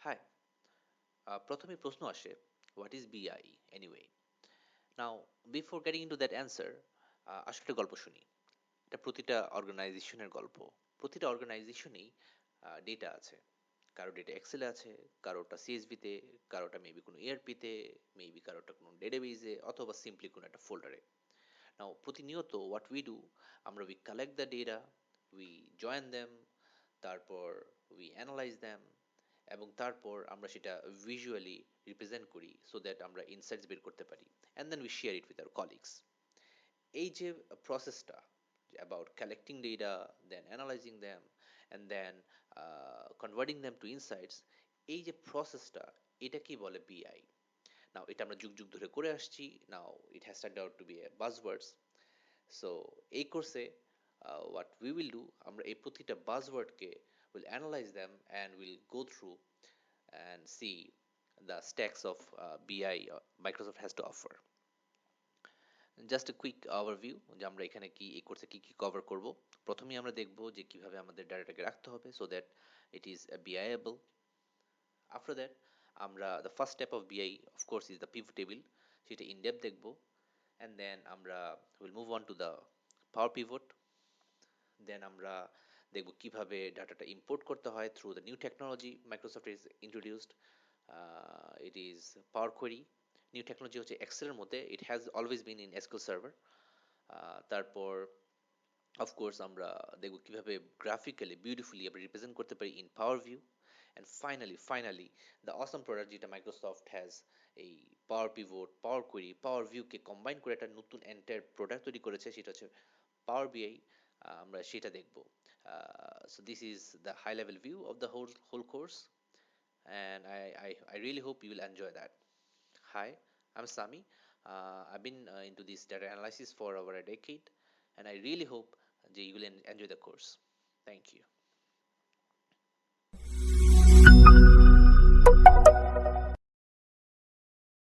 Hi, প্রথমে প্রশ্ন আসে, what is BI anyway? Now, before getting into that answer, আসলে একটা গল্প শুনি। এটা প্রতিটা অর্গানাইজেশনের গল্প। প্রতিটা অর্গানাইজেশনেই ডেটা আছে। কারো ডেটা এক্সেলে আছে, কারোটা সিএসভিতে, কারোটা মেবি কোনো ইআরপিতে, মেবি কারোটা কোনো ডেটাবেজে অথবা সিম্পলি কোনো একটা ফোল্ডারে। নাও প্রতিনিয়ত হোয়াট উই ডু, আমরা we collect the data, we join them, তারপর উই অ্যানালাইজ দেম, এবং তারপর আমরা সেটা ভিজুয়ালি রিপ্রেজেন্ট করি সো দ্যাট আমরা ইনসাইটস বের করতে পারি, and then we share it with our colleagues. এই যে প্রসেসটা about collecting data, then analyzing them, and then converting them to insights, এই যে প্রসেসটা, এটা কি বলে বিআই। নাও এটা আমরা যুগ যুগ ধরে করে আসছি। Now it has turned out to be a buzzwords. So এই কোর্সে what we will do, আমরা এই প্রতিটা বাজওয়ার্ডকে will analyze them and will go through and see the stacks of BI Microsoft has to offer. Just a quick overview যে আমরা এখানে কি এই কোর্সে কি কি কভার করব। প্রথমেই আমরা দেখব যে কিভাবে আমাদের ডাটাটাকে রাখতে হবে so that it is BI able. After that আমরা the first step of BI of course is the pivot table, সেটা ইন ডেপথ দেখব। অ্যান্ড দেন আমরা will move on to the power pivot. Then আমরা দেখব কিভাবে ডাটাটা ইম্পোর্ট করতে হয় through the new technology Microsoft is introduced. It is power query. New technology হচ্ছে এক্সেলের মধ্যে, it has always been in SQL server. তারপর অফকোর্স আমরা দেখব কিভাবে গ্রাফিক্যালি বিউটিফুলি আমরা রিপ্রেজেন্ট করতে পারি in power view. And finally the Assam product যেটা মাইক্রোসফট হ্যাজ, এই পাওয়ার পিভট, পাওয়ার কোয়েরি, পাওয়ার ভিউকে কম্বাইন করে একটা নতুন এন্টায়ার প্রোডাক্ট তৈরি করেছে, সেটা হচ্ছে পাওয়ার বিআই। আমরা সেটা দেখব। So this is the high level view of the whole course, and I really hope you will enjoy that. Hi, I'm Sami. I've been into this data analysis for over a decade, and I really hope that you will enjoy the course. Thank you.